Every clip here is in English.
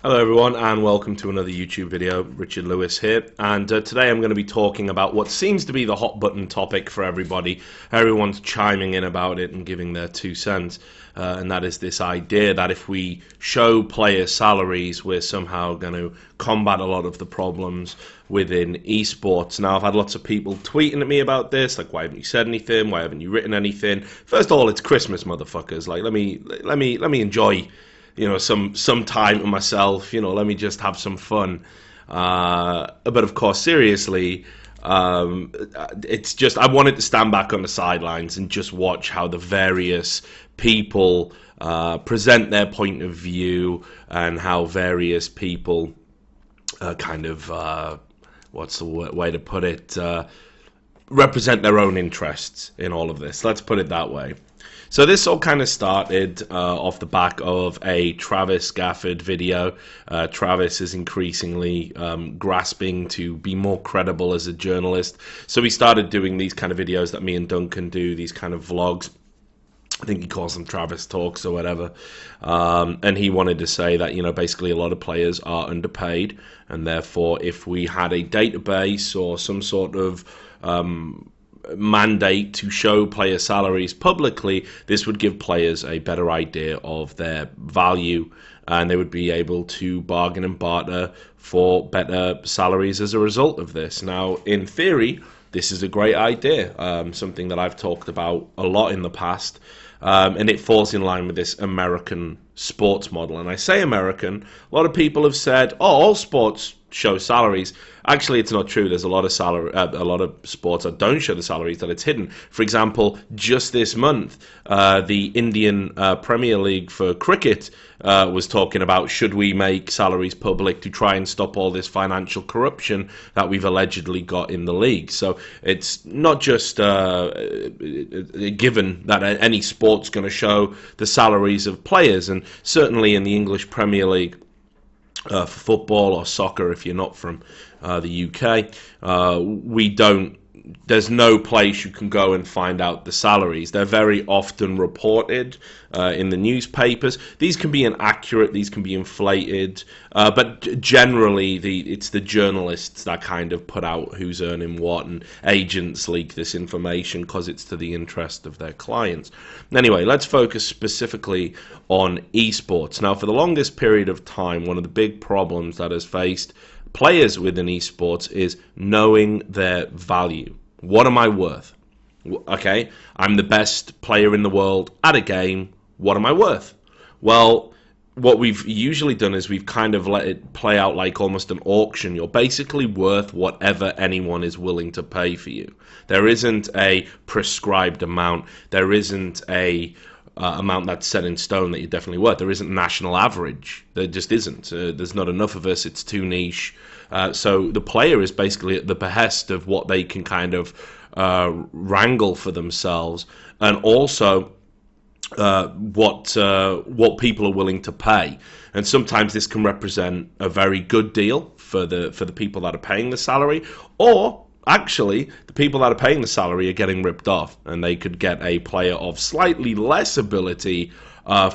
Hello everyone and welcome to another YouTube video. Richard Lewis here, and today I'm going to be talking about what seems to be the hot button topic for everybody. Everyone's chiming in about it and giving their 2 cents, and that is this idea that if we show player salaries, we're somehow going to combat a lot of the problems within esports. Now, I've had lots of people tweeting at me about this, like, why haven't you said anything? Why haven't you written anything? First of all, it's Christmas, motherfuckers. Like, let me enjoy some time to myself. Let me just have some fun. But of course, seriously, it's just I wanted to stand back on the sidelines and just watch how the various people present their point of view and how various people what's the way to put it, represent their own interests in all of this. Let's put it that way. So this all kind of started off the back of a Travis Gafford video. Travis is increasingly grasping to be more credible as a journalist. So he started doing these kind of videos that me and Duncan do, these kind of vlogs. I think he calls them Travis Talks or whatever. And he wanted to say that, basically a lot of players are underpaid. And therefore, if we had a database or some sort of mandate to show player salaries publicly, this would give players a better idea of their value, and they would be able to bargain and barter for better salaries as a result of this. Now, in theory, this is a great idea, something that I've talked about a lot in the past, and it falls in line with this American sports model. And I say American, a lot of people have said, oh, all sports show salaries. Actually, it's not true. There's a lot of a lot of sports that don't show the salaries, that it's hidden. For example, just this month, the Indian Premier League for cricket was talking about, should we make salaries public to try and stop all this financial corruption that we've allegedly got in the league. So it's not just a given that any sport's going to show the salaries of players, and certainly in the English Premier League, for football or soccer, if you're not from the UK, there's no place you can go and find out the salaries. They're very often reported in the newspapers. These can be inaccurate, these can be inflated, but generally it's the journalists that kind of put out who's earning what, and agents leak this information because it's to the interest of their clients. Anyway, let's focus specifically on esports. Now, for the longest period of time, one of the big problems that has faced players within esports is knowing their value. What am I worth? Okay, I'm the best player in the world at a game. What am I worth? Well, what we've usually done is we've kind of let it play out like almost an auction. You're basically worth whatever anyone is willing to pay for you. There isn't a prescribed amount. There isn't a amount that's set in stone that you're definitely worth. There isn't national average. There just isn't. There's not enough of us. It's too niche. So the player is basically at the behest of what they can kind of wrangle for themselves, and also what people are willing to pay. And sometimes this can represent a very good deal for the people that are paying the salary, or actually, the people that are paying the salary are getting ripped off, and they could get a player of slightly less ability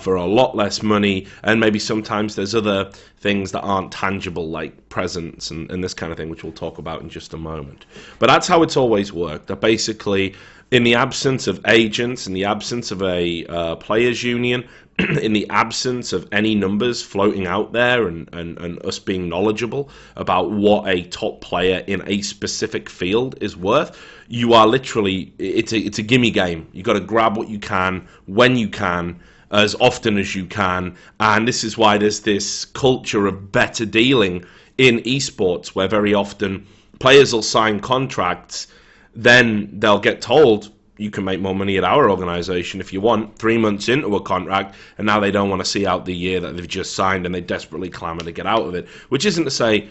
for a lot less money, and maybe sometimes there's other things that aren't tangible, like presents and this kind of thing, which we'll talk about in just a moment. But that's how it's always worked, that basically, in the absence of agents, in the absence of a players' union, in the absence of any numbers floating out there and us being knowledgeable about what a top player in a specific field is worth, you are literally, it's a gimme game. You got to grab what you can, when you can, as often as you can, and this is why there's this culture of better dealing in esports, where very often players will sign contracts, then they'll get told, you can make more money at our organization if you want, 3 months into a contract, and now they don't want to see out the year that they've just signed, and they desperately clamor to get out of it. Which isn't to say,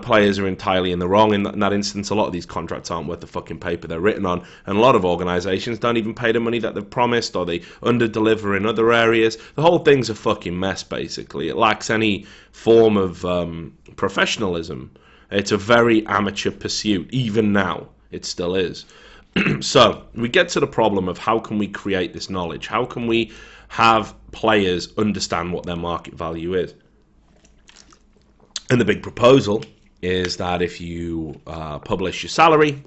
players are entirely in the wrong in that instance. A lot of these contracts aren't worth the fucking paper they're written on, and a lot of organizations don't even pay the money that they've promised, or they under-deliver in other areas. The whole thing's a fucking mess, basically. It lacks any form of professionalism. It's a very amateur pursuit, even now. It still is. So we get to the problem of how can we create this knowledge? How can we have players understand what their market value is? And the big proposal is that if you publish your salary,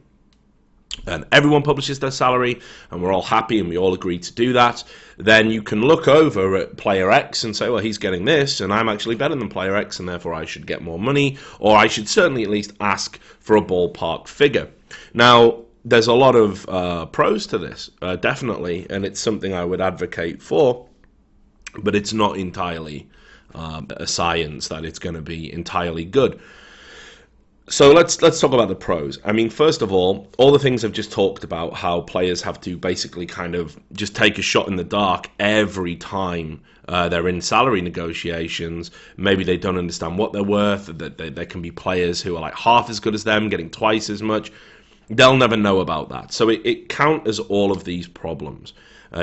and everyone publishes their salary, and we're all happy and we all agree to do that, then you can look over at player X and say, well, he's getting this, and I'm actually better than player X, and therefore I should get more money, or I should certainly at least ask for a ballpark figure. Now, there's a lot of pros to this, definitely, and it's something I would advocate for, but it's not entirely a science that it's going to be entirely good. So let's talk about the pros. I mean, first of all the things I've just talked about, how players have to basically kind of just take a shot in the dark every time they're in salary negotiations. Maybe they don't understand what they're worth, that there can be players who are like half as good as them, getting twice as much. They'll never know about that. So it counters all of these problems.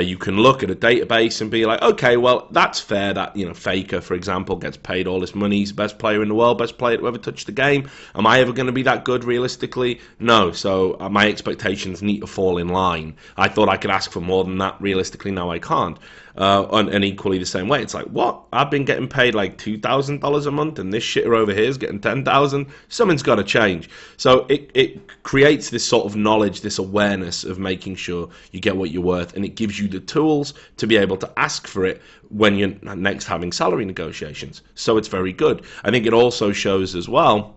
You can look at a database and be like, okay, well, that's fair that, Faker, for example, gets paid all this money. He's the best player in the world, best player to ever touch the game. Am I ever going to be that good realistically? No. So my expectations need to fall in line. I thought I could ask for more than that realistically. Now I can't. And equally the same way. It's like, what? I've been getting paid like $2,000 a month, and this shitter over here is getting $10,000. Something's got to change. So it creates this sort of knowledge, this awareness of making sure you get what you're worth, and it gives you the tools to be able to ask for it when you're next having salary negotiations. So it's very good. I think it also shows as well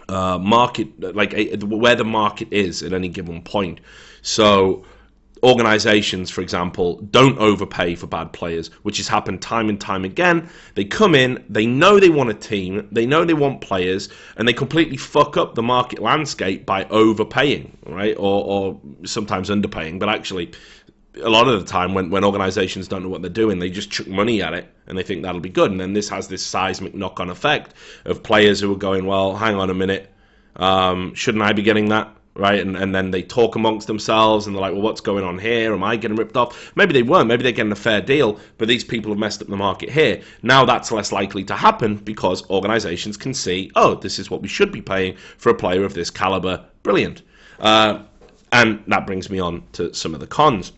market, like where the market is at any given point. So organizations, for example, don't overpay for bad players, which has happened time and time again. They come in, they know they want a team, they know they want players, and they completely fuck up the market landscape by overpaying, right? Or sometimes underpaying, but actually a lot of the time when organizations don't know what they're doing, they just chuck money at it and they think that'll be good. And then this has this seismic knock-on effect of players who are going, well, hang on a minute, shouldn't I be getting that? Right, and then they talk amongst themselves and they're like, well, what's going on here? Am I getting ripped off? Maybe they weren't. Maybe they're getting a fair deal, but these people have messed up the market here. Now that's less likely to happen because organizations can see, oh, this is what we should be paying for a player of this caliber. Brilliant. And that brings me on to some of the cons.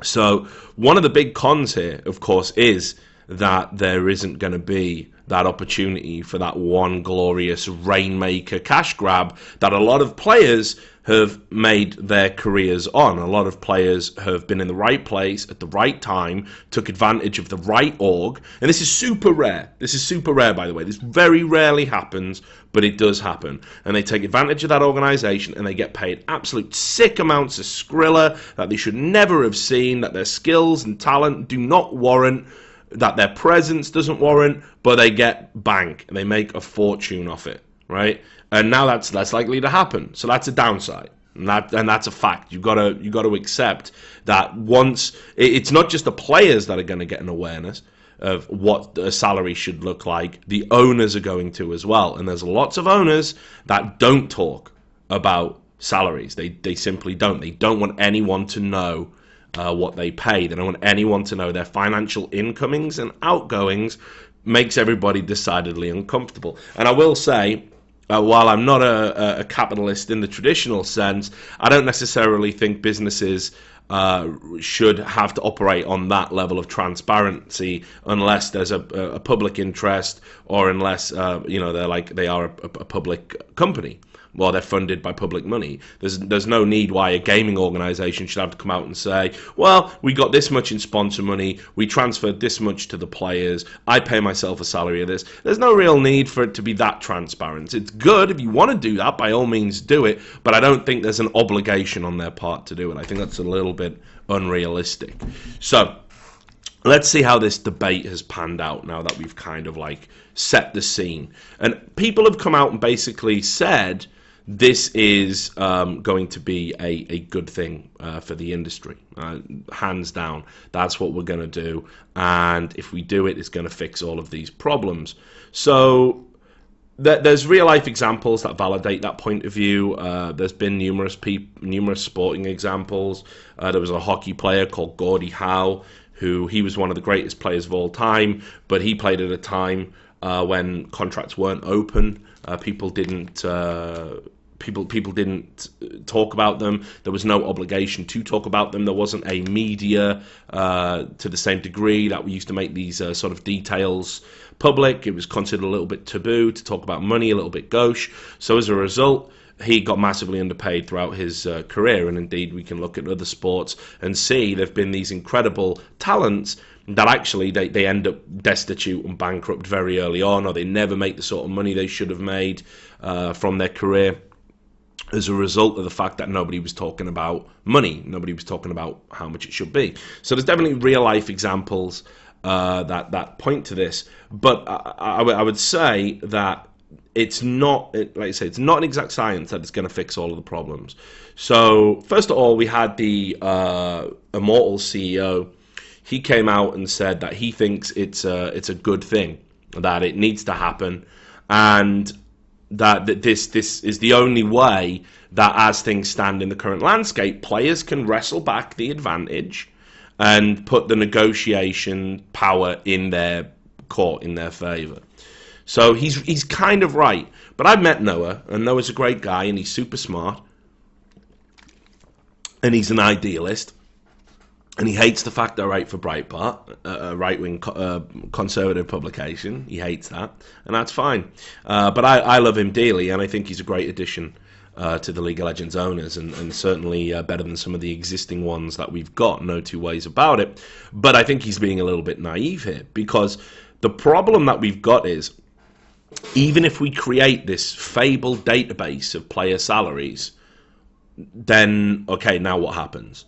So one of the big cons here, of course, is that there isn't going to be that opportunity for that one glorious rainmaker cash grab that a lot of players have made their careers on. A lot of players have been in the right place at the right time, took advantage of the right org, and this is super rare. This is super rare, by the way. This very rarely happens, but it does happen. And they take advantage of that organization and they get paid absolute sick amounts of Skrilla that they should never have seen, that their skills and talent do not warrant, that their presence doesn't warrant, but they get bank and they make a fortune off it, right? And now that's less likely to happen. So that's a downside, and that's a fact. You got to accept that once it's not just the players that are going to get an awareness of what a salary should look like. The owners are going to as well, and there's lots of owners that don't talk about salaries. They simply don't. They don't want anyone to know what they pay. They don't want anyone to know their financial incomings and outgoings. Makes everybody decidedly uncomfortable. And I will say, while I'm not a capitalist in the traditional sense, I don't necessarily think businesses should have to operate on that level of transparency unless there's a public interest, or unless they are a public company. Well, they're funded by public money. There's no need why a gaming organization should have to come out and say, well, we got this much in sponsor money, we transferred this much to the players, I pay myself a salary of this. There's no real need for it to be that transparent. It's good if you want to do that, by all means do it, but I don't think there's an obligation on their part to do it. I think that's a little bit unrealistic. So let's see how this debate has panned out now that we've kind of like set the scene. And people have come out and basically said this is going to be a good thing for the industry. Hands down, that's what we're going to do. And if we do it, it's going to fix all of these problems. So there's real-life examples that validate that point of view. There's been numerous sporting examples. There was a hockey player called Gordie Howe, he was one of the greatest players of all time, but he played at a time when contracts weren't open. People didn't People didn't talk about them. There was no obligation to talk about them. There wasn't a media to the same degree that we used to make these sort of details public. It was considered a little bit taboo to talk about money, a little bit gauche. So as a result, he got massively underpaid throughout his career. And indeed, we can look at other sports and see there have been these incredible talents that actually they end up destitute and bankrupt very early on, or they never make the sort of money they should have made from their career, as a result of the fact that nobody was talking about money. Nobody was talking about how much it should be. So there's definitely real-life examples that point to this. But I would say that it's not, like I say, it's not an exact science that is going to fix all of the problems. So first of all, we had the Immortal CEO. He came out and said that he thinks it's a good thing, that it needs to happen, and that this is the only way that, as things stand in the current landscape, players can wrestle back the advantage and put the negotiation power in their court, in their favour. So he's kind of right. But I've met Noah, and Noah's a great guy, and he's super smart, and he's an idealist. And he hates the fact that I write for Breitbart, a right-wing conservative publication. He hates that, and that's fine. But I love him dearly, and I think he's a great addition to the League of Legends owners, and certainly better than some of the existing ones that we've got, no two ways about it. But I think he's being a little bit naive here, because the problem that we've got is, even if we create this fabled database of player salaries, then, okay, now what happens?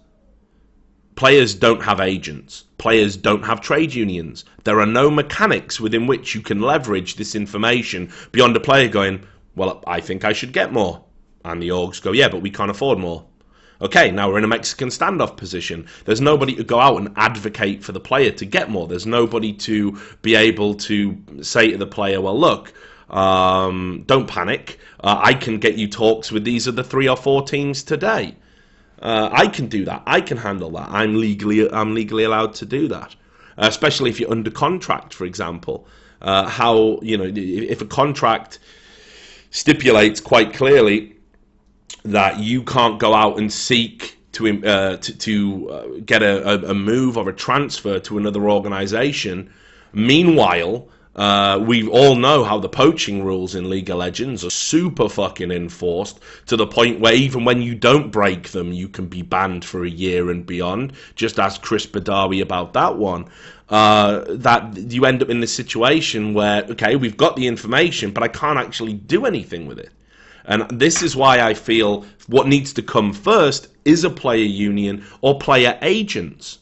Players don't have agents. Players don't have trade unions. There are no mechanics within which you can leverage this information beyond a player going, well, I think I should get more. And the orgs go, yeah, but we can't afford more. Okay, now we're in a Mexican standoff position. There's nobody to go out and advocate for the player to get more. There's nobody to be able to say to the player, well, look, don't panic. I can get you talks with these other 3 or 4 teams today. I can do that. I can handle that. I'm legally allowed to do that. Especially if you're under contract, for example. If a contract stipulates quite clearly that you can't go out and seek to get a move or a transfer to another organization. Meanwhile, we all know how the poaching rules in League of Legends are super fucking enforced, to the point where even when you don't break them, you can be banned for a year and beyond. Just ask Chris Badawi about that one. That you end up in this situation where, okay, we've got the information, but I can't actually do anything with it. And this is why I feel what needs to come first is a player union or player agents.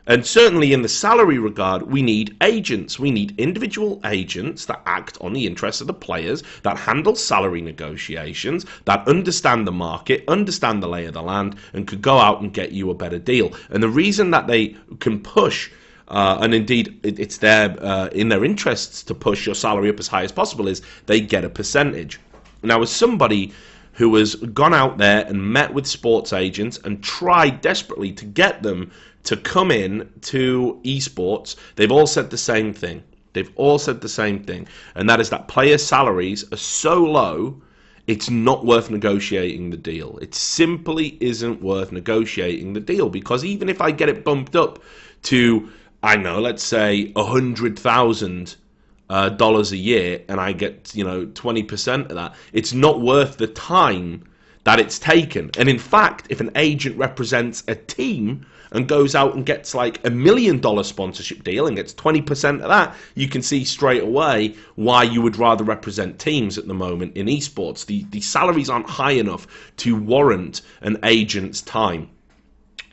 And certainly in the salary regard, we need agents. We need individual agents that act on the interests of the players, that handle salary negotiations, that understand the market, understand the lay of the land, and could go out and get you a better deal. And the reason that they can push, and indeed it's in their interests to push your salary up as high as possible, is they get a percentage. Now, as somebody who has gone out there and met with sports agents and tried desperately to get them to come in to esports, they've all said the same thing. They've all said the same thing. And that is that player salaries are so low, it's not worth negotiating the deal. It simply isn't worth negotiating the deal, because even if I get it bumped up to, I don't know, let's say $100,000 a year, and I get 20% of that, it's not worth the time that it's taken. And in fact, if an agent represents a team and goes out and gets like $1 million sponsorship deal and gets 20% of that, you can see straight away why you would rather represent teams at the moment in esports. The salaries aren't high enough to warrant an agent's time.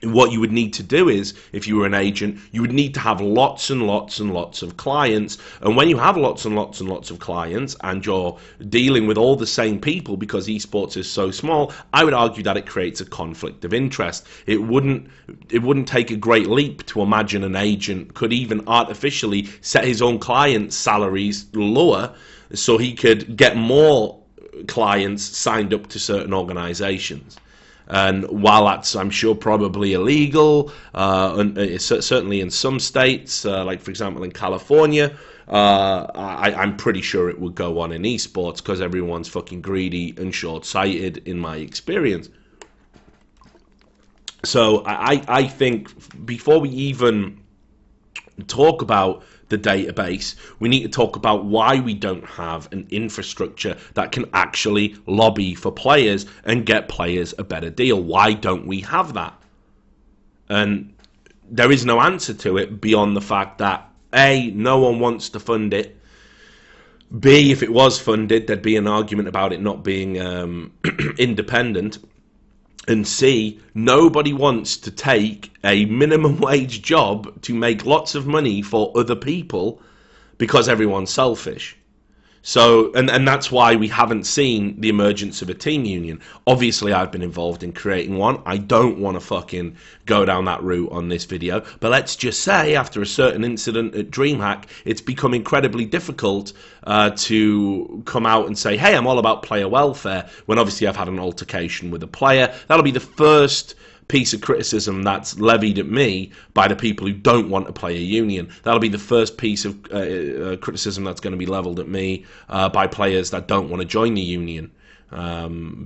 What you would need to do is, if you were an agent, you would need to have lots and lots and lots of clients. And when you have lots and lots and lots of clients and you're dealing with all the same people, because esports is so small, I would argue that it creates a conflict of interest. It wouldn't take a great leap to imagine an agent could even artificially set his own clients' salaries lower so he could get more clients signed up to certain organizations. And while that's, I'm sure, probably illegal, certainly in some states, like for example in California, I'm pretty sure it would go on in esports because everyone's fucking greedy and short-sighted in my experience. So I think before we even talk about the database, we need to talk about why we don't have an infrastructure that can actually lobby for players and get players a better deal. Why don't we have that? And there is no answer to it beyond the fact that A, no one wants to fund it. B, if it was funded, there'd be an argument about it not being independent. And C, nobody wants to take a minimum wage job to make lots of money for other people because everyone's selfish. So, and that's why we haven't seen the emergence of a team union. Obviously, I've been involved in creating one. I don't want to fucking go down that route on this video. But let's just say, after a certain incident at DreamHack, it's become incredibly difficult to come out and say, hey, I'm all about player welfare, when obviously I've had an altercation with a player. That'll be the first piece of criticism that's levied at me by the people who don't want to play a union. That'll be the first piece of criticism that's going to be leveled at me by players that don't want to join the union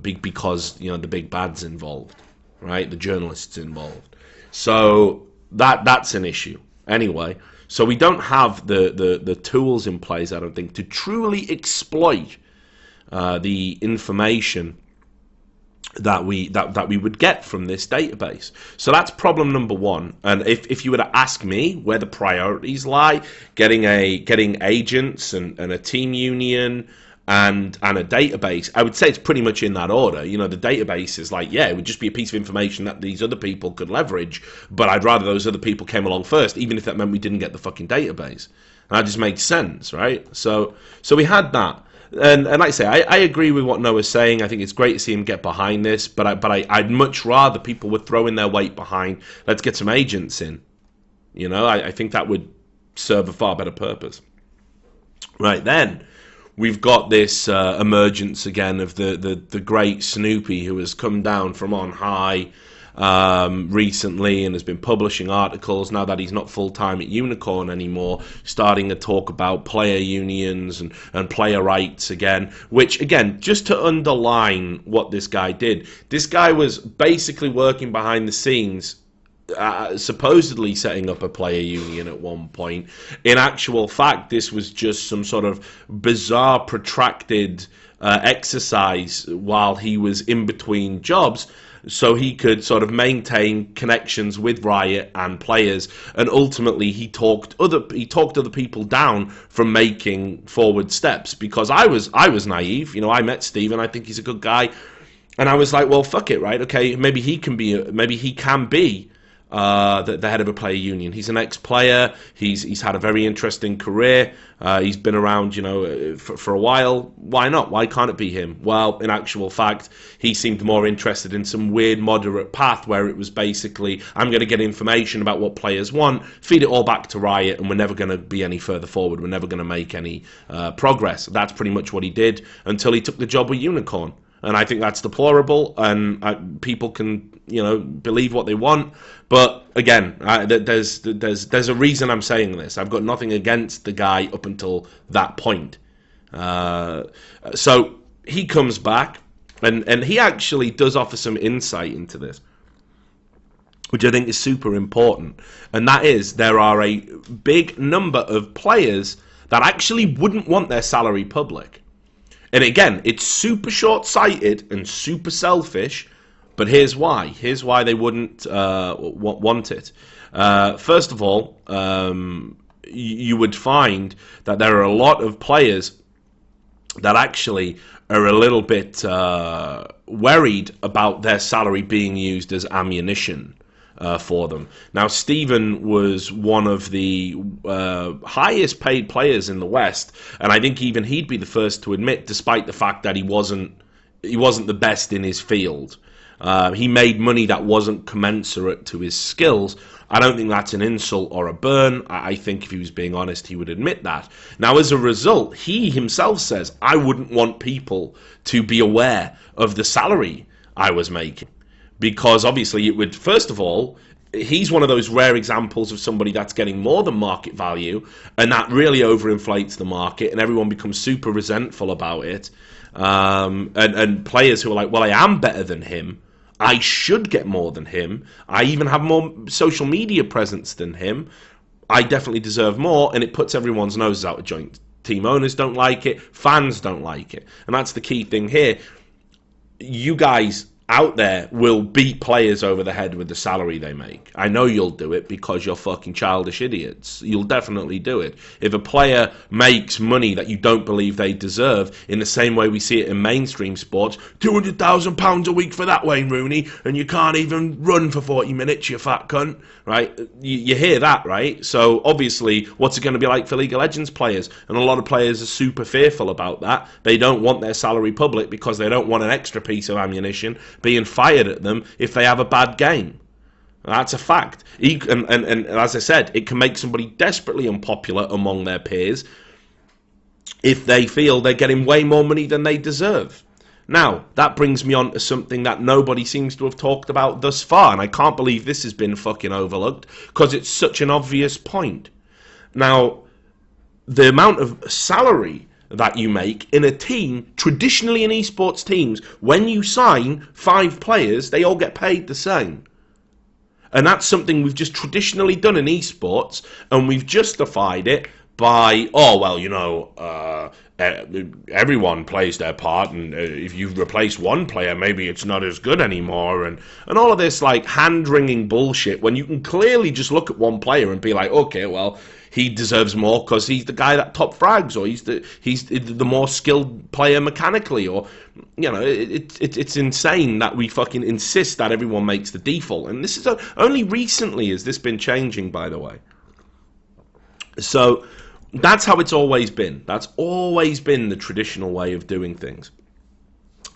because, you know, the big bad's involved, right? The journalists involved. So that's an issue. Anyway, so we don't have the tools in place, I don't think, to truly exploit the information that we would get from this database. So that's problem number one. And if you were to ask me where the priorities lie, getting agents and a team union and a database, I would say it's pretty much in that order. You know, the database is like, yeah, it would just be a piece of information that these other people could leverage, but I'd rather those other people came along first, even if that meant we didn't get the fucking database. And that just makes sense, right? So we had that. And like I say, I agree with what Noah's saying. I think it's great to see him get behind this, but I'd much rather people were throwing their weight behind, let's get some agents in. You know, I think that would serve a far better purpose. Right, then we've got this emergence again of the great Snoopy, who has come down from on high recently and has been publishing articles now that he's not full-time at Unicorn anymore, starting to talk about player unions and player rights again, which, again, just to underline what this guy did, this guy was basically working behind the scenes, supposedly setting up a player union at one point. In actual fact, this was just some sort of bizarre, protracted exercise while he was in between jobs, so he could sort of maintain connections with Riot and players, and ultimately he talked other people down from making forward steps. Because I was naive, you know. I met Steve and I think he's a good guy, and I was like, well, fuck it, right? Okay, maybe he can be the head of a player union. He's an ex-player. He's had a very interesting career. He's been around, you know, for a while. Why not? Why can't it be him? Well, in actual fact, he seemed more interested in some weird moderate path where it was basically, I'm going to get information about what players want, feed it all back to Riot, and we're never going to be any further forward. We're never going to make any progress. That's pretty much what he did until he took the job with Unicorn. And I think that's deplorable, and people can, you know, believe what they want. But again, there's a reason I'm saying this. I've got nothing against the guy up until that point. So he comes back, and he actually does offer some insight into this, which I think is super important. And that is, there are a big number of players that actually wouldn't want their salary public. And again, it's super short-sighted and super selfish, but here's why. Here's why they wouldn't want it. First of all, you would find that there are a lot of players that actually are a little bit worried about their salary being used as ammunition for them. Now, Steven was one of the highest paid players in the West, and I think even he'd be the first to admit, despite the fact that he wasn't the best in his field, he made money that wasn't commensurate to his skills. I don't think that's an insult or a burn. I think if he was being honest, he would admit that. Now, as a result, he himself says, I wouldn't want people to be aware of the salary I was making. Because obviously it would, first of all, he's one of those rare examples of somebody that's getting more than market value, and that really overinflates the market, and everyone becomes super resentful about it. And players who are like, well, I am better than him. I should get more than him. I even have more social media presence than him. I definitely deserve more, and it puts everyone's noses out of joint. Team owners don't like it. Fans don't like it. And that's the key thing here. You guys out there will beat players over the head with the salary they make. I know you'll do it because you're fucking childish idiots. You'll definitely do it. If a player makes money that you don't believe they deserve, in the same way we see it in mainstream sports, £200,000 a week for that, Wayne Rooney, and you can't even run for 40 minutes, you fat cunt, right? You hear that, right? So obviously, what's it going to be like for League of Legends players? And a lot of players are super fearful about that. They don't want their salary public because they don't want an extra piece of ammunition being fired at them if they have a bad game. That's a fact. And as I said, it can make somebody desperately unpopular among their peers if they feel they're getting way more money than they deserve. Now, that brings me on to something that nobody seems to have talked about thus far, and I can't believe this has been fucking overlooked, because it's such an obvious point. Now, the amount of salary that you make in a team, traditionally in esports teams, when you sign 5 players, they all get paid the same. And that's something we've just traditionally done in esports, and we've justified it by, oh, well, you know, everyone plays their part, and if you replace one player, maybe it's not as good anymore, and all of this, like, hand-wringing bullshit, when you can clearly just look at one player and be like, okay, well, he deserves more because he's the guy that top frags, or he's the more skilled player mechanically, or, you know, it's insane that we fucking insist that everyone makes the default. And this is only recently has this been changing, by the way. So that's how it's always been. That's always been the traditional way of doing things.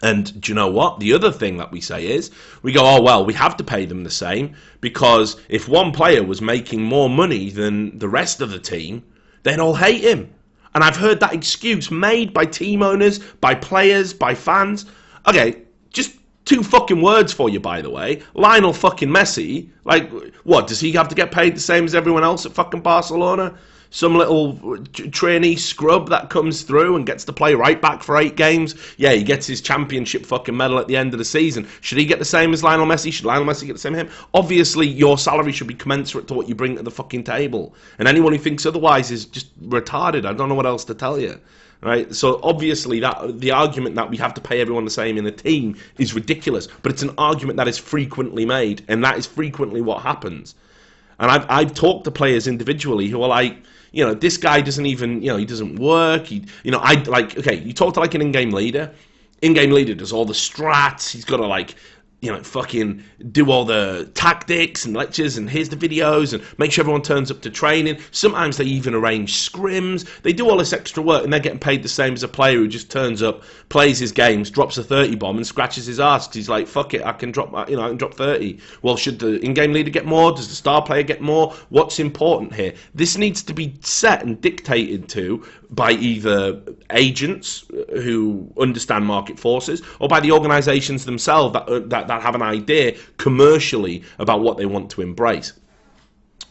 And do you know what? The other thing that we say is, we go, oh, well, we have to pay them the same, because if one player was making more money than the rest of the team, they'd all hate him. And I've heard that excuse made by team owners, by players, by fans. Okay, just 2 fucking words for you, by the way. Lionel fucking Messi, like, what, does he have to get paid the same as everyone else at fucking Barcelona? Some little trainee scrub that comes through and gets to play right back for 8 games. Yeah, he gets his championship fucking medal at the end of the season. Should he get the same as Lionel Messi? Should Lionel Messi get the same as him? Obviously, your salary should be commensurate to what you bring to the fucking table. And anyone who thinks otherwise is just retarded. I don't know what else to tell you. Right? So obviously, that the argument that we have to pay everyone the same in a team is ridiculous. But it's an argument that is frequently made, and that is frequently what happens. And I've talked to players individually who are like, you know, this guy doesn't even, you know, he doesn't work. Okay, you talk to like an in-game leader. In-game leader does all the strats. He's got to like, you know, fucking do all the tactics and lectures, and here's the videos, and make sure everyone turns up to training. Sometimes they even arrange scrims. They do all this extra work, and they're getting paid the same as a player who just turns up, plays his games, drops a 30 bomb, and scratches his ass. He's like, fuck it, I can drop 30. Well, should the in-game leader get more? Does the star player get more? What's important here? This needs to be set and dictated to by either agents who understand market forces, or by the organizations themselves that have an idea commercially about what they want to embrace.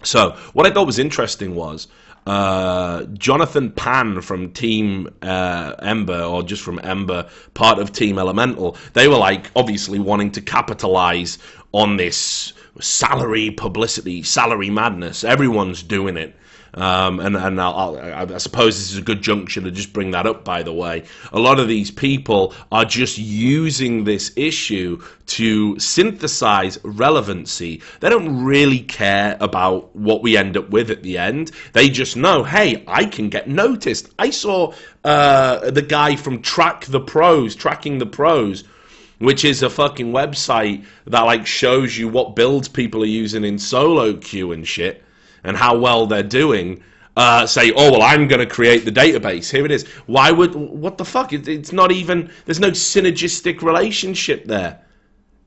So what I thought was interesting was Jonathan Pan from Team Ember, or just from Ember, part of Team Elemental. They were like obviously wanting to capitalize on this salary publicity, salary madness. Everyone's doing it. And I suppose this is a good junction to just bring that up, by the way. A lot of these people are just using this issue to synthesize relevancy. They don't really care about what we end up with at the end. They just know, hey, I can get noticed. I saw the guy from Tracking the Pros, which is a fucking website that like shows you what builds people are using in solo queue and shit, and how well they're doing, say, oh, well, I'm going to create the database. Here it is. What the fuck? It's not even, there's no synergistic relationship there.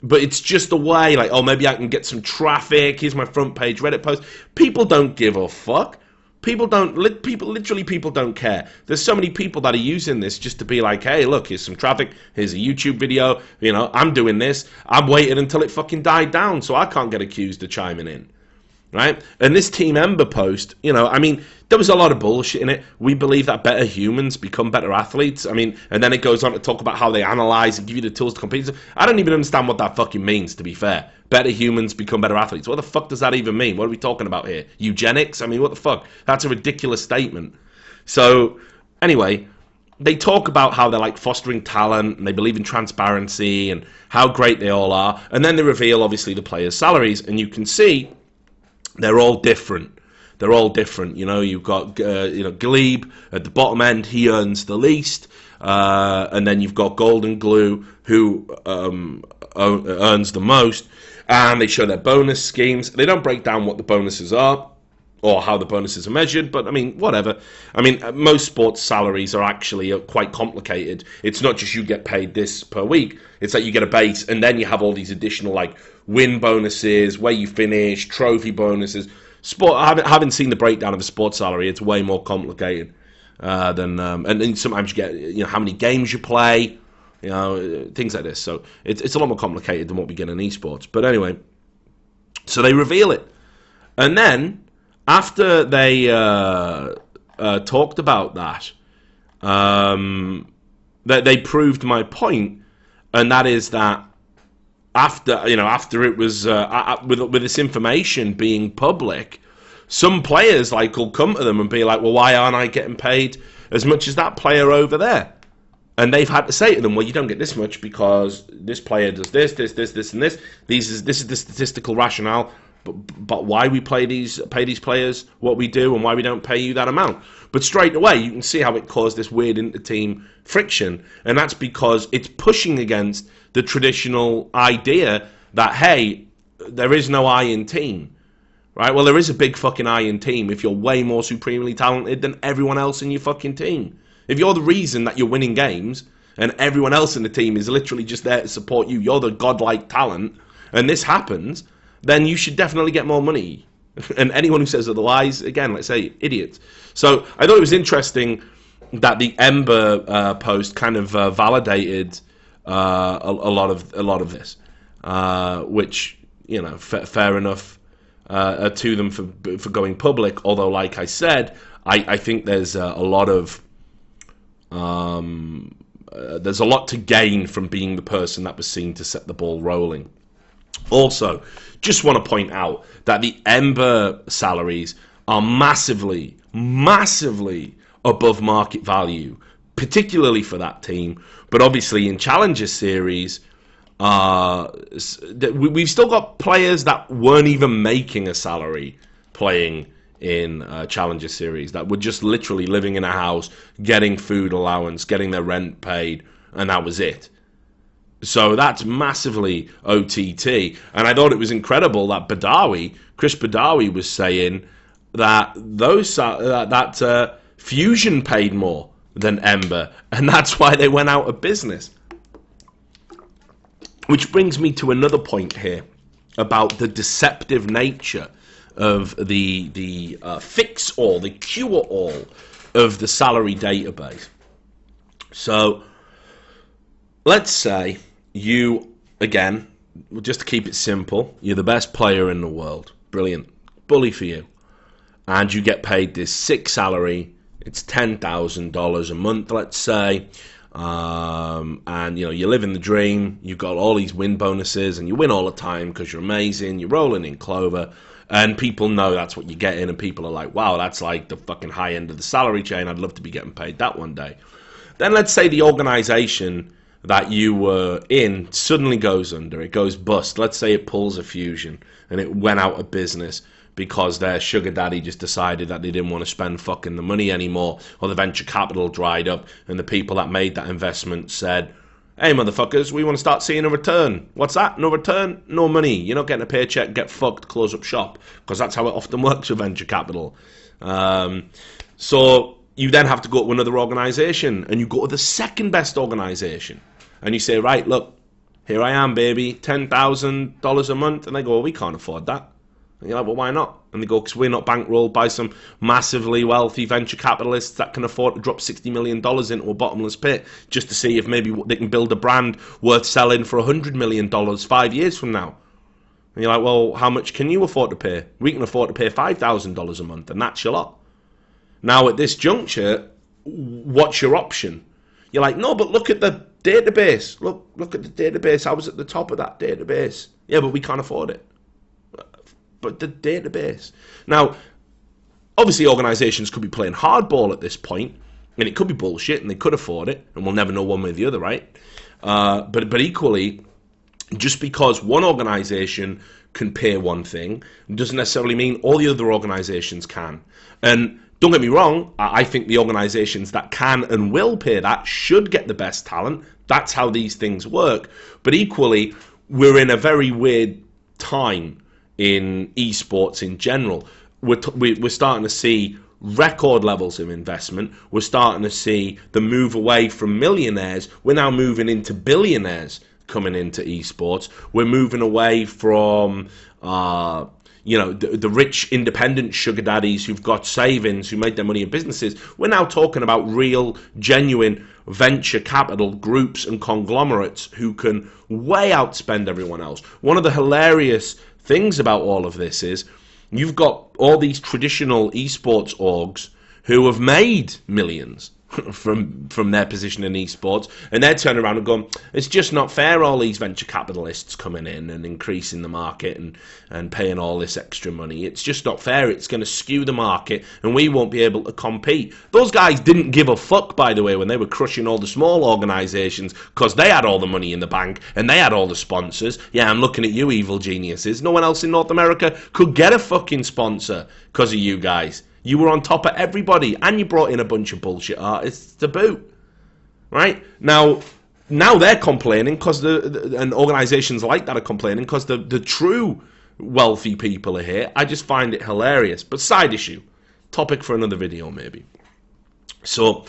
But it's just a way, like, oh, maybe I can get some traffic. Here's my front page Reddit post. People don't give a fuck. People don't care. There's so many people that are using this just to be like, hey, look, here's some traffic, here's a YouTube video, I'm doing this. I'm waiting until it fucking died down so I can't get accused of chiming in. Right? And this Team Ember post, there was a lot of bullshit in it. We believe that better humans become better athletes. And then it goes on to talk about how they analyze and give you the tools to compete. I don't even understand what that fucking means, to be fair. Better humans become better athletes. What the fuck does that even mean? What are we talking about here? Eugenics? What the fuck? That's a ridiculous statement. So, anyway, they talk about how they're like fostering talent and they believe in transparency and how great they all are. And then they reveal, obviously, the players' salaries. And you can see they're all different. They're all different. You've got, Glebe at the bottom end. He earns the least. And then you've got Golden Glue, who earns the most. And they show their bonus schemes. They don't break down what the bonuses are or how the bonuses are measured. But, whatever. Most sports salaries are actually quite complicated. It's not just you get paid this per week. It's that you get a base, and then you have all these additional, win bonuses, where you finish, trophy bonuses. Having seen the breakdown of a sports salary, it's way more complicated than. And then sometimes you get, how many games you play, things like this. So it's a lot more complicated than what we get in esports. But anyway, so they reveal it, and then after they talked about that, that they proved my point, and that is that after it was with this information being public, some players will come to them and be like, well, why aren't I getting paid as much as that player over there? And they've had to say to them, well, you don't get this much because this player does this, and this. This is the statistical rationale. But why we pay these players what we do and why we don't pay you that amount. But straight away, you can see how it caused this weird inter-team friction. And that's because it's pushing against the traditional idea that, hey, there is no I in team. Right? Well, there is a big fucking I in team if you're way more supremely talented than everyone else in your fucking team. If you're the reason that you're winning games and everyone else in the team is literally just there to support you, you're the godlike talent, and this happens, then you should definitely get more money. And anyone who says otherwise, again, let's say, idiots. So I thought it was interesting that the Ember post kind of validated a lot of this, which, fair enough to them for going public. Although, like I said, I think there's a lot of there's a lot to gain from being the person that was seen to set the ball rolling. Also, just want to point out that the Ember salaries are massively above market value, particularly for that team. But obviously in Challenger Series, we've still got players that weren't even making a salary playing in Challenger Series, that were just literally living in a house, getting food allowance, getting their rent paid, and that was it. So that's massively OTT. And I thought it was incredible that Chris Badawi was saying that Fusion paid more than Ember, and that's why they went out of business. Which brings me to another point here about the deceptive nature of the fix-all, the cure-all of the salary database. So let's say you, again, just to keep it simple, you're the best player in the world. Brilliant. Bully for you. And you get paid this sick salary. It's $10,000 a month, let's say. And, you're living the dream. You've got all these win bonuses and you win all the time because you're amazing. You're rolling in clover. And people know that's what you're getting. And people are like, wow, that's like the fucking high end of the salary chain. I'd love to be getting paid that one day. Then let's say the organization that you were in suddenly goes under, it goes bust. Let's say it pulls a Fusion and it went out of business because their sugar daddy just decided that they didn't want to spend fucking the money anymore, or the venture capital dried up and the people that made that investment said, hey motherfuckers, we want to start seeing a return. What's that? No return? No money. You're not getting a paycheck, get fucked, close up shop. Because that's how it often works with venture capital. So you then have to go to another organisation, and you go to the second best organisation, and you say, right, look, here I am, baby, $10,000 a month, and they go, well, we can't afford that. And you're like, well, why not? And they go, because we're not bankrolled by some massively wealthy venture capitalists that can afford to drop $60 million into a bottomless pit just to see if maybe they can build a brand worth selling for $100 million 5 years from now. And you're like, well, how much can you afford to pay? We can afford to pay $5,000 a month, and that's your lot. Now, at this juncture, what's your option? You're like, no, but look at the database. Look at the database. I was at the top of that database. Yeah, but we can't afford it. But the database. Now, obviously organisations could be playing hardball at this point, and it could be bullshit, and they could afford it, and we'll never know one way or the other, right? But equally, just because one organisation can pay one thing doesn't necessarily mean all the other organisations can. And don't get me wrong, I think the organisations that can and will pay that should get the best talent. That's how these things work. But equally, we're in a very weird time in esports in general. We're starting to see record levels of investment. We're starting to see the move away from millionaires. We're now moving into billionaires coming into esports. We're moving away from the rich independent sugar daddies who've got savings, who made their money in businesses. We're now talking about real, genuine venture capital groups and conglomerates who can way outspend everyone else. One of the hilarious things about all of this is you've got all these traditional esports orgs who have made millions from their position in esports, and they're turning around and going, it's just not fair, all these venture capitalists coming in and increasing the market and paying all this extra money. It's just not fair. It's going to skew the market and we won't be able to compete. Those guys didn't give a fuck, by the way, when they were crushing all the small organizations, because they had all the money in the bank and they had all the sponsors. Yeah, I'm looking at you, evil geniuses. No one else in North America could get a fucking sponsor because of you guys. You were on top of everybody, and you brought in a bunch of bullshit artists to boot, right? Now they're complaining because and organisations like that are complaining because the true wealthy people are here. I just find it hilarious. But side issue, topic for another video maybe. So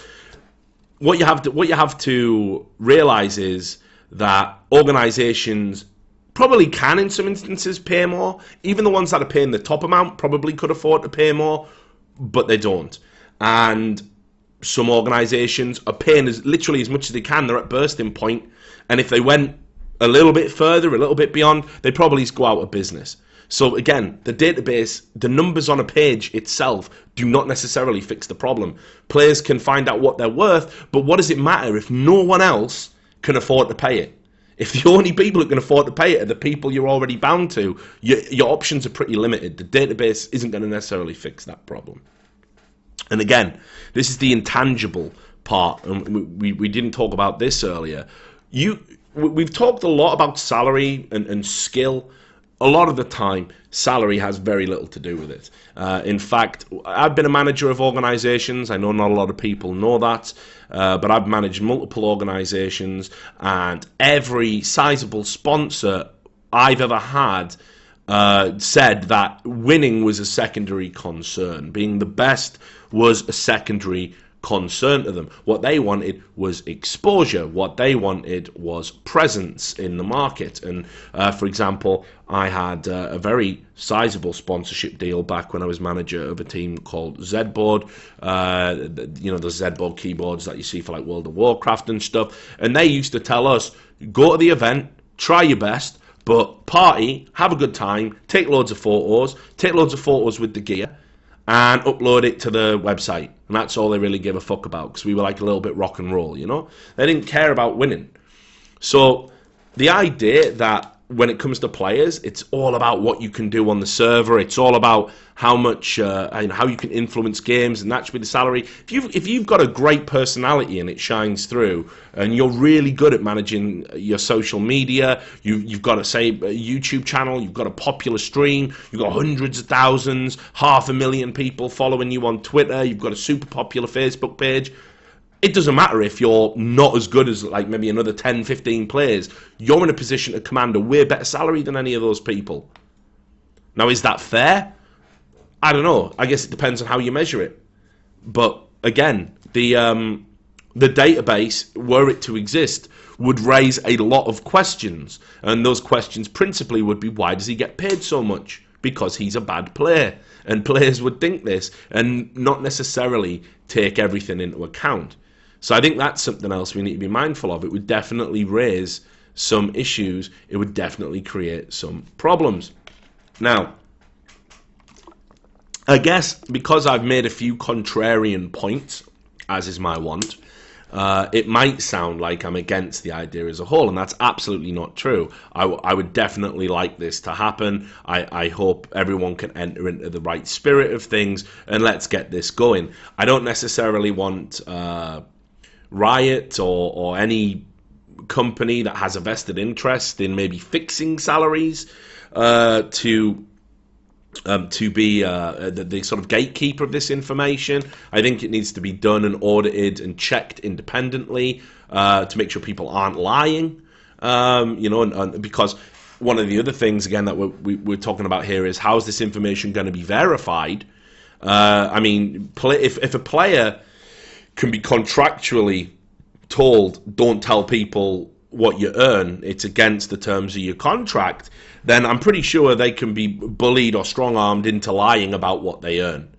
what you have to realise is that organisations probably can, in some instances, pay more. Even the ones that are paying the top amount probably could afford to pay more, but they don't. And some organisations are paying literally as much as they can. They're at bursting point, and if they went a little bit further, a little bit beyond, they'd probably go out of business. So again, the database, the numbers on a page itself do not necessarily fix the problem. Players can find out what they're worth, but what does it matter if no one else can afford to pay it? If the only people who can afford to pay it are the people you're already bound to, your options are pretty limited. The database isn't going to necessarily fix that problem. And again, this is the intangible part, and we didn't talk about this earlier. We've talked a lot about salary and skill. A lot of the time, salary has very little to do with it. In fact, I've been a manager of organisations. I know not a lot of people know that, but I've managed multiple organisations, and every sizable sponsor I've ever had said that winning was a secondary concern. Being the best was a secondary concern to them. What they wanted was exposure. What they wanted was presence in the market. And for example, I had a very sizable sponsorship deal back when I was manager of a team called Z-Board. The Z-Board keyboards that you see for like World of Warcraft and stuff. And they used to tell us, go to the event, try your best, but party, have a good time, take loads of photos with the gear, and upload it to the website. And that's all they really give a fuck about, because we were like a little bit rock and roll, you know? They didn't care about winning. So the idea that when it comes to players, it's all about what you can do on the server. It's all about how much, how you can influence games, and that should be the salary. If you've got a great personality and it shines through, and you're really good at managing your social media, you've got a YouTube channel, you've got a popular stream, you've got hundreds of thousands, 500,000 people following you on Twitter, you've got a super popular Facebook page. It doesn't matter if you're not as good as like maybe another 10, 15 players. You're in a position to command a way better salary than any of those people. Now, is that fair? I don't know. I guess it depends on how you measure it. But again, the database, were it to exist, would raise a lot of questions. And those questions principally would be, why does he get paid so much? because he's a bad player. And players would think this and not necessarily take everything into account. So I think that's something else we need to be mindful of. It would definitely raise some issues. It would definitely create some problems. Now, I guess because I've made a few contrarian points, as is my wont, it might sound like I'm against the idea as a whole, and that's absolutely not true. I would definitely like this to happen. I hope everyone can enter into the right spirit of things, and let's get this going. I don't necessarily want Riot or any company that has a vested interest in maybe fixing salaries to be the sort of gatekeeper of this information. I think it needs to be done and audited and checked independently to make sure people aren't lying. And because one of the other things, again, that we're talking about here is how's this information going to be verified? I mean, if a player can be contractually told, don't tell people what you earn, it's against the terms of your contract, then I'm pretty sure they can be bullied or strong-armed into lying about what they earn.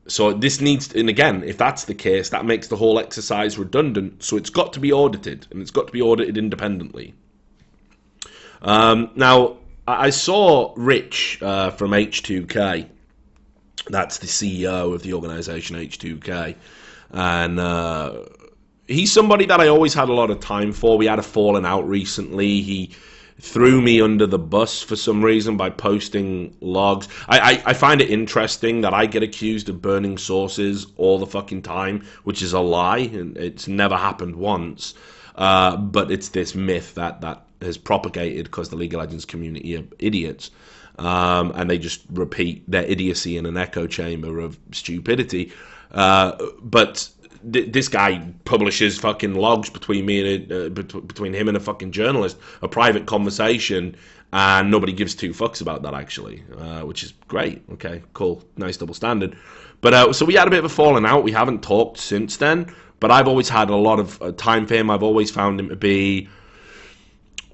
So this needs, and again, if that's the case, that makes the whole exercise redundant. So it's got to be audited, and it's got to be audited independently. Now, I saw Rich from H2K. That's the CEO of the organization H2K. And he's somebody that I always had a lot of time for. We had a falling out recently. He threw me under the bus for some reason by posting logs. I find it interesting that I get accused of burning sources all the fucking time, which is a lie, and it's never happened once. But it's this myth that has propagated because the League of Legends community are idiots. And they just repeat their idiocy in an echo chamber of stupidity. But this guy publishes fucking logs between me and between him and a fucking journalist, a private conversation, and nobody gives two fucks about that, actually, which is great. Okay, cool, nice double standard. But so we had a bit of a falling out. We haven't talked since then, but I've always had a lot of time for him. I've always found him to be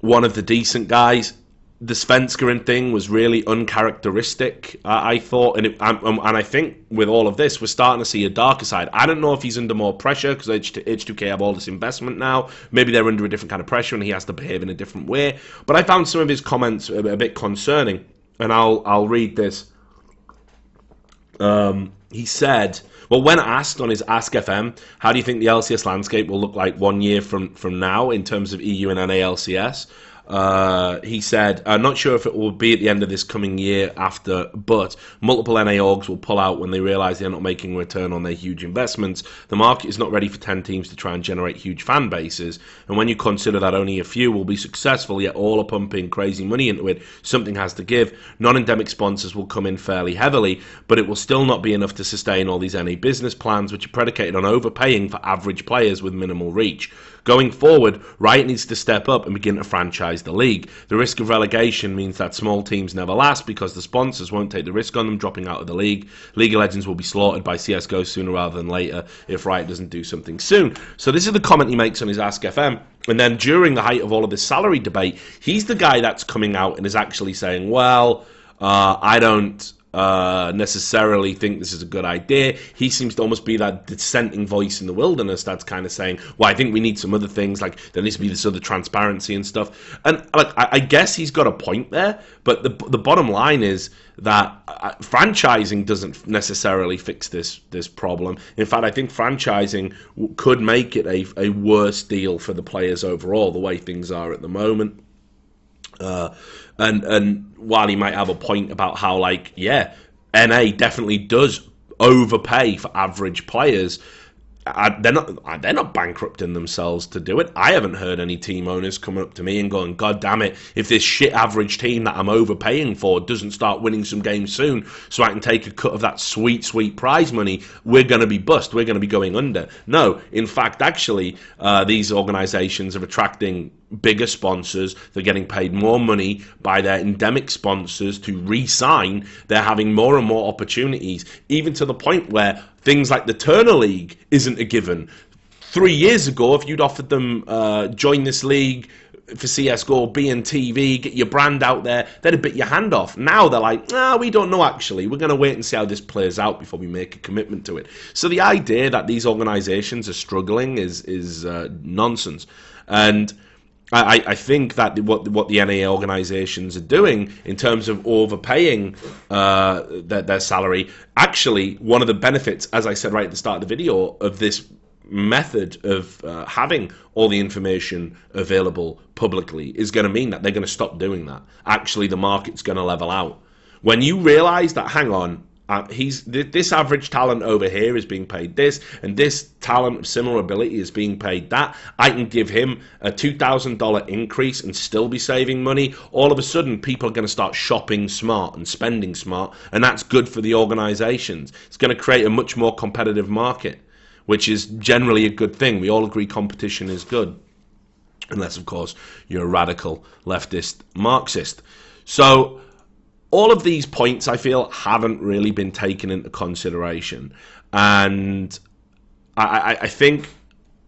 one of the decent guys. The Svenskeren thing was really uncharacteristic, I thought, and I think with all of this, we're starting to see a darker side. I don't know if he's under more pressure because H2K have all this investment now. Maybe they're under a different kind of pressure and he has to behave in a different way. But I found some of his comments a bit concerning, and I'll read this. He said, well, when asked on his Ask FM, how do you think the LCS landscape will look like 1 year from now in terms of EU and NALCS? He said, not sure if it will be at the end of this coming year after, but multiple NA orgs will pull out when they realise they're not making a return on their huge investments. The market is not ready for 10 teams to try and generate huge fan bases, and when you consider that only a few will be successful, yet all are pumping crazy money into it, something has to give. Non-endemic sponsors will come in fairly heavily, but it will still not be enough to sustain all these NA business plans, which are predicated on overpaying for average players with minimal reach. Going forward, Riot needs to step up and begin to franchise the league. The risk of relegation means that small teams never last because the sponsors won't take the risk on them dropping out of the league. League of Legends will be slaughtered by CSGO sooner rather than later if Riot doesn't do something soon. So this is the comment he makes on his Ask FM. And then during the height of all of this salary debate, he's the guy that's coming out and is actually saying, well, I don't necessarily think this is a good idea. He seems to almost be that dissenting voice in the wilderness that's kind of saying, well, I think we need some other things, like there needs to be this other transparency and stuff. And like, I guess he's got a point there, but the bottom line is that franchising doesn't necessarily fix this problem. In fact, I think franchising could make it a worse deal for the players overall, the way things are at the moment. And while he might have a point about how, like, yeah, NA definitely does overpay for average players, they're not bankrupting themselves to do it. I haven't heard any team owners coming up to me and going, God damn it, if this shit average team that I'm overpaying for doesn't start winning some games soon so I can take a cut of that sweet, sweet prize money, we're going to be bust. We're going to be going under. No, in fact, actually, these organizations are attracting bigger sponsors. They're getting paid more money by their endemic sponsors to re-sign. They're having more and more opportunities, even to the point where things like the Turner League isn't a given. 3 years ago, if you'd offered them join this league, for CSGO, be in TV, get your brand out there, they'd have bit your hand off. Now they're like, we don't know actually. We're going to wait and see how this plays out before we make a commitment to it. So the idea that these organizations are struggling is nonsense. And I think that what the NA organizations are doing in terms of overpaying their salary, actually, one of the benefits, as I said right at the start of the video, of this method of having all the information available publicly is going to mean that they're going to stop doing that. Actually, the market's going to level out. When you realize that, hang on, this average talent over here is being paid this, and this talent of similar ability is being paid that, I can give him a $2,000 increase and still be saving money. All of a sudden, people are going to start shopping smart and spending smart, and that's good for the organizations. It's going to create a much more competitive market, which is generally a good thing. We all agree competition is good, unless, of course, you're a radical leftist Marxist. So all of these points, I feel, haven't really been taken into consideration. And I think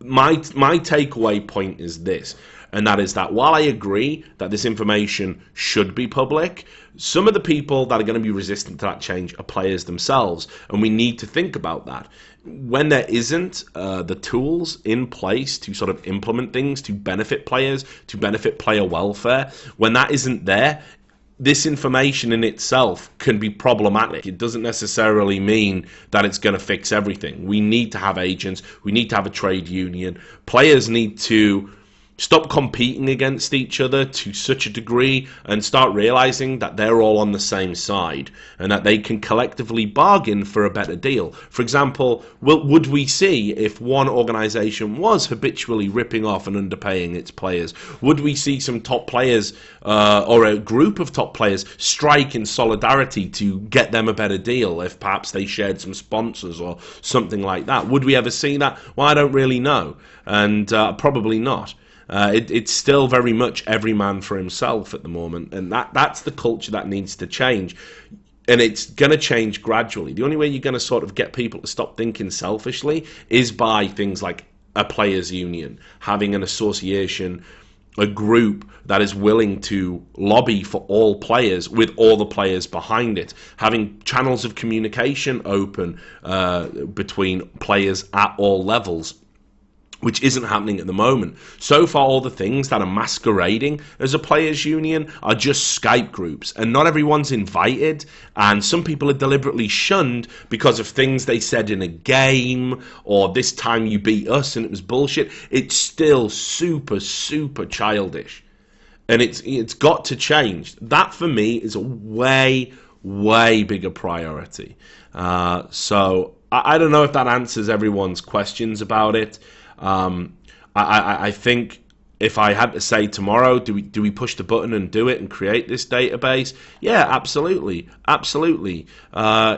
my takeaway point is this, and that is that while I agree that this information should be public, some of the people that are going to be resistant to that change are players themselves, and we need to think about that. When there isn't the tools in place to sort of implement things to benefit players, to benefit player welfare, when that isn't there, this information in itself can be problematic. It doesn't necessarily mean that it's going to fix everything. We need to have agents. We need to have a trade union. Players need to stop competing against each other to such a degree and start realizing that they're all on the same side and that they can collectively bargain for a better deal. For example, would we see if one organization was habitually ripping off and underpaying its players? Would we see some top players or a group of top players strike in solidarity to get them a better deal if perhaps they shared some sponsors or something like that? Would we ever see that? Well, I don't really know, and probably not. It's still very much every man for himself at the moment, and that's the culture that needs to change, and it's going to change gradually. The only way you're going to sort of get people to stop thinking selfishly is by things like a players' union, having an association, a group that is willing to lobby for all players with all the players behind it, having channels of communication open between players at all levels, which isn't happening at the moment. So far, all the things that are masquerading as a players' union are just Skype groups, and not everyone's invited, and some people are deliberately shunned because of things they said in a game, or this time you beat us and it was bullshit. It's still super, super childish, and it's got to change. That, for me, is a way, way bigger priority. So I don't know if that answers everyone's questions about it. I think if I had to say tomorrow, do we push the button and do it and create this database? Yeah, absolutely.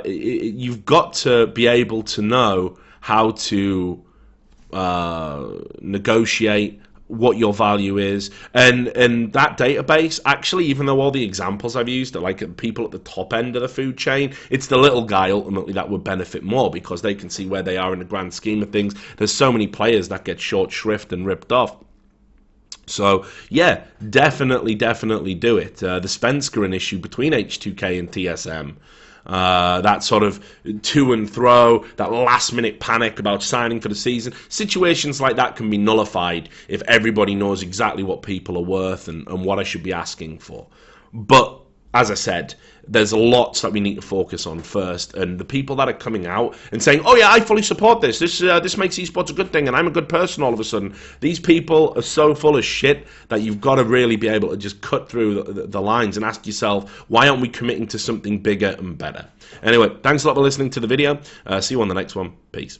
You've got to be able to know how to negotiate what your value is, and that database, actually, even though all the examples I've used are like people at the top end of the food chain, it's the little guy ultimately that would benefit more because they can see where they are in the grand scheme of things. There's so many players that get short shrift and ripped off. So yeah, definitely do it. The Svenskeren issue between H2K and TSM, that sort of to and fro, that last minute panic about signing for the season, situations like that can be nullified if everybody knows exactly what people are worth and what I should be asking for. But as I said, there's lots that we need to focus on first, and the people that are coming out and saying, oh yeah, I fully support this makes esports a good thing and I'm a good person all of a sudden, these people are so full of shit that you've got to really be able to just cut through the lines and ask yourself, why aren't we committing to something bigger and better? Anyway, thanks a lot for listening to the video. See you on the next one. Peace.